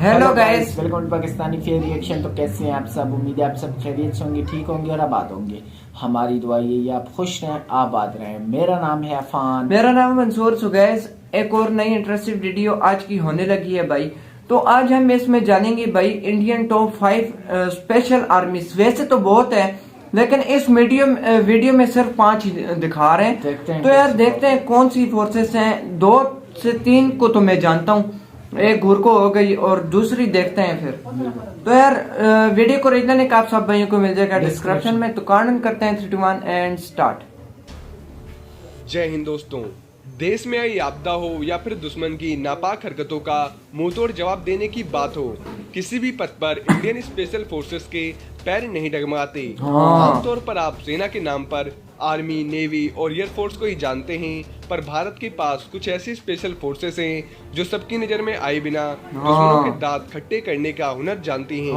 Hello guys, welcome to Pakistani fair reaction. तो कैसे हैं आप सब? उम्मीद है आप सब खैरियत से होंगे, ठीक होंगे और आबाद होंगे। हमारी दुआ यही है आप खुश रहें, आबाद रहें। मेरा नाम है अफान। मेरा नाम है मंसूर। सो गाइस, एक और नई इंटरेस्टिंग वीडियो आज की होने लगी है भाई। तो आज हम इसमें जानेंगे भाई इंडियन टॉप 5 स्पेशल आर्मीज। वैसे तो बहुत है, लेकिन इस वीडियो में सिर्फ 5 ही दिखा रहे हैं। तो यार देखते हैं कौन सी फोर्सेस हैं। 2 से 3 को तो मैं जानता हूँ, एक घुरको हो गई और दूसरी देखते हैं फिर। तो यार वीडियो को ओरिजिनल लिंक आप सब भाइयों को मिल जाएगा डिस्क्रिप्शन में। तो कार्डन करते हैं 3, 2, 1 एंड स्टार्ट। जय हिंद दोस्तों। देश में आई आपदा हो या फिर दुश्मन की नापाक हरकतों का मुंहतोड़ जवाब देने की बात हो, किसी भी पद पर इंडियन स्पेशल फोर्सेस के पैर नहीं डगमगाते। आमतौर पर आप सेना के नाम पर आर्मी, नेवी और एयरफोर्स को ही जानते हैं, पर भारत के पास कुछ ऐसी स्पेशल फोर्सेस हैं जो सबकी नजर में आए बिना दुश्मनों के दांत खट्टे करने का हुनर जानती हैं।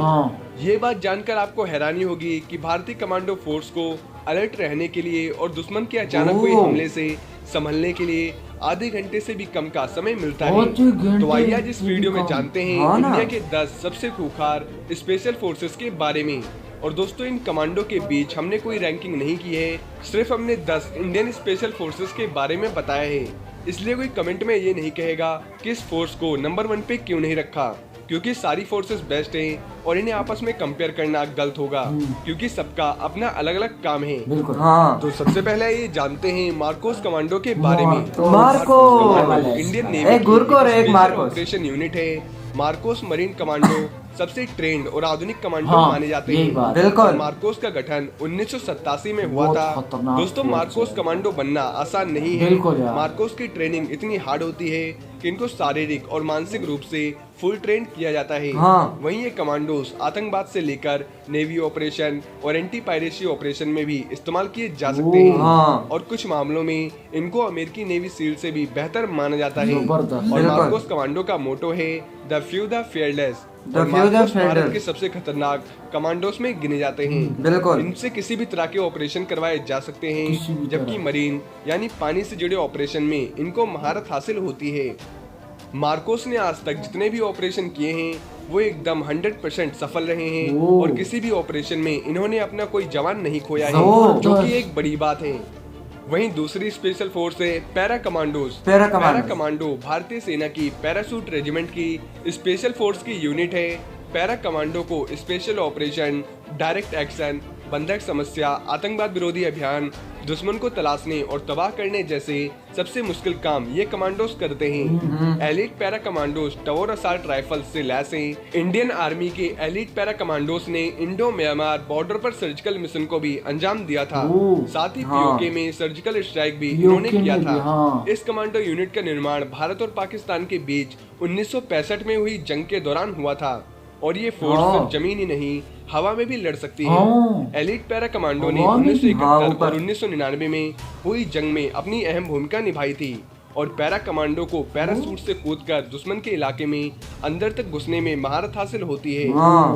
ये बात जानकर आपको हैरानी होगी कि भारतीय कमांडो फोर्स को अलर्ट रहने के लिए और दुश्मन के अचानक हुए हमले से संभलने के लिए आधे घंटे से भी कम का समय मिलता है। तो आइए आज इस वीडियो में जानते हैं इंडिया के 10 सबसे खूंखार स्पेशल फोर्सेस के बारे में। और दोस्तों, इन कमांडो के बीच हमने कोई रैंकिंग नहीं की है, सिर्फ हमने 10 इंडियन स्पेशल फोर्सेस के बारे में बताया है। इसलिए कोई कमेंट में ये नहीं कहेगा कि इस फोर्स को नंबर 1 पे क्यों नहीं रखा, क्योंकि सारी फोर्सेस बेस्ट हैं और इन्हें आपस में कंपेयर करना गलत होगा, क्योंकि सबका अपना अलग अलग काम है। तो सबसे पहले ये जानते हैं मार्कोस कमांडो के बारे में। मार्कोस इंडियन नेवी की ऑपरेशन यूनिट है। मार्कोस मरीन कमांडो सबसे ट्रेंड और आधुनिक कमांडो माने जाते हैं। मार्कोस का गठन 1987 में हुआ था। दोस्तों, मार्कोस कमांडो बनना आसान नहीं है। मार्कोस की ट्रेनिंग इतनी हार्ड होती है कि इनको शारीरिक और मानसिक रूप से फुल ट्रेन किया जाता है। वहीं ये कमांडोज आतंकवाद से लेकर नेवी ऑपरेशन और एंटी पायरेसी ऑपरेशन में भी इस्तेमाल किए जा सकते हैं। और कुछ मामलों में इनको अमेरिकी नेवी सील से भी बेहतर माना जाता है। और मार्कोस कमांडो का मोटो है the few the fearless. Bharat के सबसे खतरनाक कमांडोस में गिने जाते हैं। इनसे किसी भी तरह के ऑपरेशन करवाए जा सकते हैं, जबकि मरीन यानी पानी से जुड़े ऑपरेशन में इनको महारत हासिल होती है। मार्कोस ने आज तक जितने भी ऑपरेशन किए हैं वो एकदम 100% सफल रहे हैं और किसी भी ऑपरेशन में इन्होंने अपना कोई जवान नहीं खोया है, जो कि एक बड़ी बात है। वहीं दूसरी स्पेशल फोर्स है पैरा कमांडोज। पैरा कमांडो भारतीय सेना की पैराशूट रेजिमेंट की स्पेशल फोर्स की यूनिट है। पैरा कमांडो को स्पेशल ऑपरेशन, डायरेक्ट एक्शन, बंधक समस्या, आतंकवाद विरोधी अभियान, दुश्मन को तलाशने और तबाह करने जैसे सबसे मुश्किल काम ये कमांडोज करते हैं। Elite para commandos tower assault rifle से लैस हैं। इंडियन आर्मी के एलिट पैरा कमांडोज ने इंडो म्यांमार बॉर्डर पर सर्जिकल मिशन को भी अंजाम दिया था। साथ ही पीओके में सर्जिकल स्ट्राइक भी इन्होंने किया था। इस कमांडो यूनिट का निर्माण भारत और पाकिस्तान के बीच 1965 में हुई जंग के दौरान हुआ था। और ये फोर्स सिर्फ जमीन ही नहीं, हवा में भी लड़ सकती है। एलिट पैरा कमांडो ने 1971 और 1999 में हुई जंग में अपनी अहम भूमिका निभाई थी। और पैरा कमांडो को पैराशूट से कूदकर दुश्मन के इलाके में अंदर तक घुसने में महारत हासिल होती है।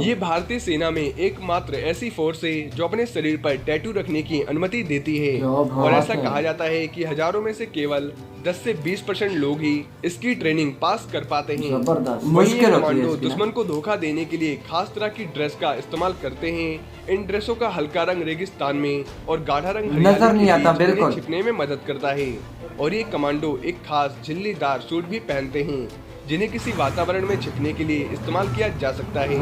ये भारतीय सेना में एकमात्र ऐसी फोर्स है जो अपने शरीर पर टैटू रखने की अनुमति देती है। और ऐसा कहा जाता है कि हजारों में से केवल 10 से 20% लोग ही इसकी ट्रेनिंग पास कर पाते हैं। वहीं ये कमांडो दुश्मन को धोखा देने के लिए खास तरह की ड्रेस का इस्तेमाल करते हैं। इन ड्रेसों का हल्का रंग रेगिस्तान में और गाढ़ा रंग नजर नहीं आता, बिल्कुल छिपने में मदद करता है। और ये कमांडो एक खास झिल्लीदार सूट भी पहनते हैं, जिन्हें किसी वातावरण में छिपने के लिए इस्तेमाल किया जा सकता है।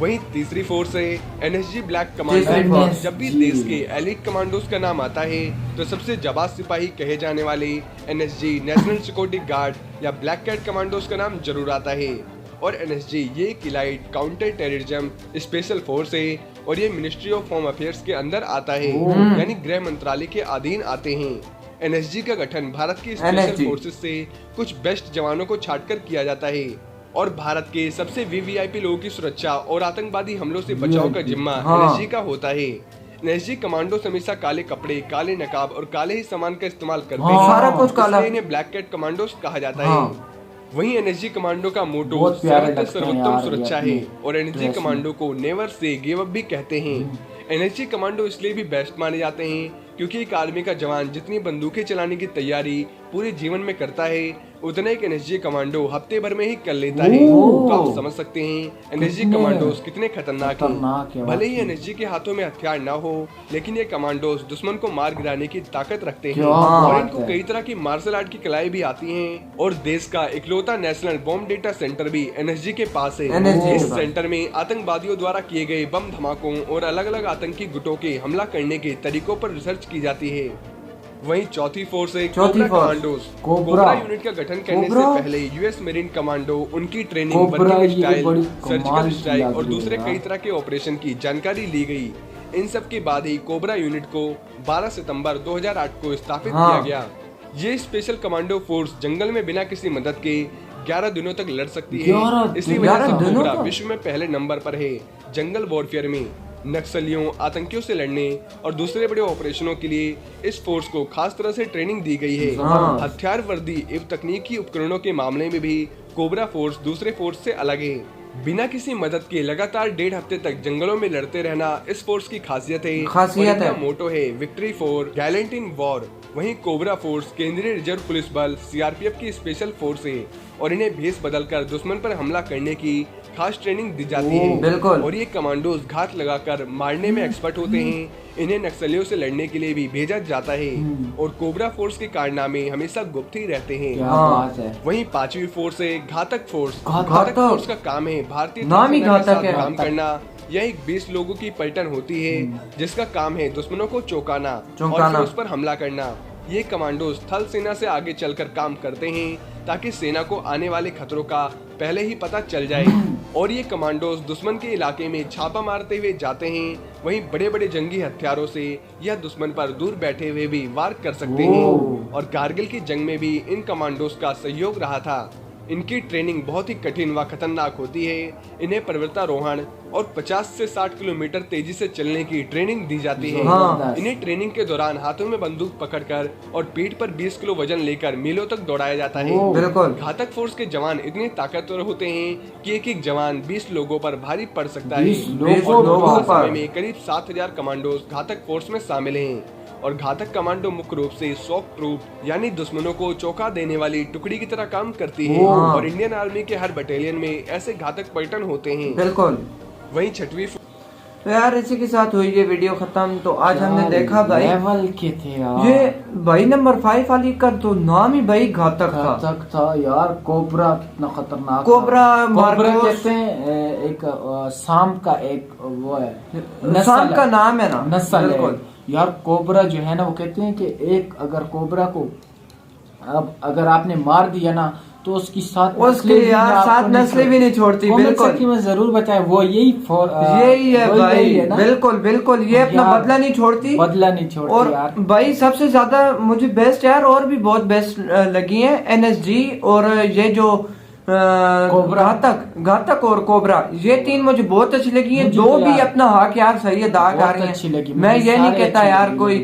वहीं तीसरी फोर्स है एनएसजी ब्लैक कमांडो। जब भी देश के एलिट कमांडोज का नाम आता है तो सबसे जाबाज सिपाही कहे जाने वाले एनएसजी नेशनल सिक्योरिटी गार्ड या ब्लैक कैट कमांडोज का नाम जरूर आता है। और एनएसजी ये एक elite counter terrorism special force है और ये मिनिस्ट्री ऑफ होम अफेयर्स के अंदर आता है, यानी गृह मंत्रालय के अधीन आते हैं। एनएसजी का गठन भारत की स्पेशल फोर्सेस से कुछ बेस्ट जवानों को छांटकर किया जाता है और भारत के सबसे वीवीआईपी लोगों की सुरक्षा और आतंकवादी हमलों से बचाव का जिम्मा एनएसजी का होता है। एनएसजी कमांडो हमेशा काले कपड़े, काले नकाब और काले ही सामान का इस्तेमाल करते हैं। सारा कुछ काला। इसलिए इन्हें ब्लैक कैट कमांडोज कहा जाता है। वहीं एनएसजी कमांडो का मोटो सर्वोत्तम सुरक्षा है और एनएसजी कमांडो को नेवर से गिव अप भी कहते हैं। एनएसजी कमांडो इसलिए भी बेस्ट माने जाते हैं क्योंकि एक आर्मी का जवान जितनी बंदूकें चलाने की तैयारी पूरे जीवन में करता है, उतना एक एनएसजी कमांडो हफ्ते भर में ही कर लेता है। तो आप समझ सकते हैं एनएसजी कमांडोज कितने खतरनाक हैं। भले ही एनएसजी के हाथों में हथियार ना हो, लेकिन ये कमांडोज दुश्मन को मार गिराने की ताकत रखते हैं और इनको कई तरह की मार्शल आर्ट की कलाएं भी आती हैं। और देश का इकलौता नेशनल बॉम्ब डेटा सेंटर भी एनएसजी के पास है। इस सेंटर में आतंकवादियों द्वारा किए गए बम धमाकों और अलग अलग आतंकी गुटों के हमला करने के तरीकों पर रिसर्च की जाती है। वहीं चौथी फोर्स है कोबरा कमांडोज। कोबरा यूनिट का गठन करने से पहले यूएस मरीन कमांडो उनकी training, working style, surgical strike और दूसरे कई तरह के ऑपरेशन की जानकारी ली गई। इन सब के बाद ही कोबरा यूनिट को 12 सितंबर 2008 को स्थापित किया गया। ये स्पेशल कमांडो फोर्स जंगल में बिना किसी मदद के 11 दिनों तक लड़ सकती है। इसी वजह से कोबरा विश्व में पहले नंबर पर है। जंगल वॉरफेयर में नक्सलियों, आतंकियों से लड़ने और दूसरे बड़े ऑपरेशनों के लिए इस फोर्स को खास तरह से ट्रेनिंग दी गई है। हथियार, वर्दी एवं तकनीकी उपकरणों के मामले में भी कोबरा फोर्स दूसरे फोर्स से अलग है। बिना किसी मदद के लगातार 1.5 हफ्ते तक जंगलों में लड़ते रहना इस फोर्स की खासियत है। मोटो है victory for Gallant in war. वहीं कोबरा फोर्स केंद्रीय रिजर्व पुलिस बल सीआरपीएफ की स्पेशल फोर्स है और इन्हें भेष बदलकर दुश्मन पर हमला करने की खास ट्रेनिंग दी जाती है। बिल्कुल। और ये कमांडोज घात लगाकर मारने में एक्सपर्ट होते हैं। इन्हें नक्सलियों से लड़ने के लिए भी भेजा जाता है और कोबरा फोर्स के कारनामे हमेशा गुप्त ही रहते हैं। वहीं 5वीं फोर्स है घातक फोर्स। घातक फोर्स का काम है भारतीय काम करना। यह एक 20 लोगों की पलटन होती है जिसका काम है दुश्मनों को चौंकाना और फिर उस पर हमला करना। ये कमांडोज थल सेना से आगे चलकर काम करते हैं ताकि सेना को आने वाले खतरों का पहले ही पता चल जाए और ये कमांडोज दुश्मन के इलाके में छापा मारते हुए जाते हैं। वहीं बड़े बड़े जंगी हथियारों से यह दुश्मन पर दूर बैठे हुए भी वार कर सकते हैं और कारगिल की जंग में भी इन कमांडोज का सहयोग रहा था। इनकी ट्रेनिंग बहुत ही कठिन व खतरनाक होती है। इन्हें पर्वतारोहण और 50 से 60 किलोमीटर तेजी से चलने की ट्रेनिंग दी जाती है। इन्हें ट्रेनिंग के दौरान हाथों में बंदूक पकड़कर और पीठ पर 20 किलो वजन लेकर मीलों तक दौड़ाया जाता है। घातक फोर्स के जवान इतने ताकतवर होते हैं कि एक जवान 20 लोगों पर भारी पड़ सकता है। समय में करीब 7000 कमांडोज घातक फोर्स में शामिल हैं और घातक कमांडो मुख्य रूप से शॉक ट्रूप यानी दुश्मनों को चौंका देने वाली टुकड़ी की तरह काम करती है और इंडियन आर्मी के हर बटालियन में ऐसे घातक पलटन होते हैं। बिल्कुल। वहीं 6वीं तो यार इसी के साथ हुई ये वीडियो खत्म। तो आज हमने देखा भाई लेवल के थे यार। ये भाई नंबर 5 वाली का तो नाम ही भाई घातक था यार। कोबरा कितना खतरनाक। कोबरा कहते हैं एक सांप का एक वो है, सांप का नाम है ना, नस्ल है यार। कोबरा जो है ना वो कहते हैं कि एक अगर कोबरा को अब अगर आपने मार दिया ना तो उसकी सात नस्लें भी नहीं छोड़ती। बिल्कुल मैं जरूर बताया वो यही है भाई। बिल्कुल बिल्कुल ये अपना बदला नहीं छोड़ती और यार। भाई सबसे ज्यादा मुझे बेस्ट यार और भी बहुत बेस्ट लगी है एनएसजी और ये जो घातक और कोबरा, ये 3 मुझे बहुत अच्छी लगी है। दो भी अपना हक यार सही अदा कर रही है। मैं ये नहीं कहता यार कोई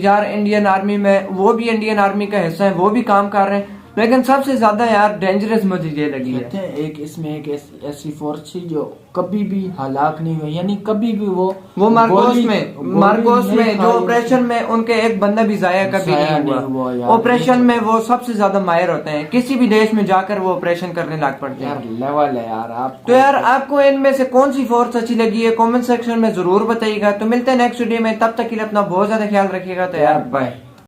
यार इंडियन आर्मी में वो भी इंडियन आर्मी का हिस्सा है, वो भी काम कर रहे हैं, लेकिन सबसे ज्यादा यार डेंजरस मुझे ये लगी है। एक इसमें एक ऐसी फोर्स थी जो कभी भी हलाक नहीं हुई, यानी कभी भी वो मार्कोस में जो ऑपरेशन में उनके एक बंदा भी जाया कभी नहीं हुआ। ऑपरेशन में वो सबसे ज्यादा माहिर होते हैं, किसी भी देश में जाकर वो ऑपरेशन करने लाग पड़ते हैं। लेवल है यार। आप तो यार आपको इनमें से कौन सी फोर्स अच्छी लगी है कमेंट सेक्शन में जरूर बताइएगा। तो मिलते हैं नेक्स्ट वीडियो में, तब तक के लिए अपना बहुत ज्यादा ख्याल रखिएगा। तो यार बाय।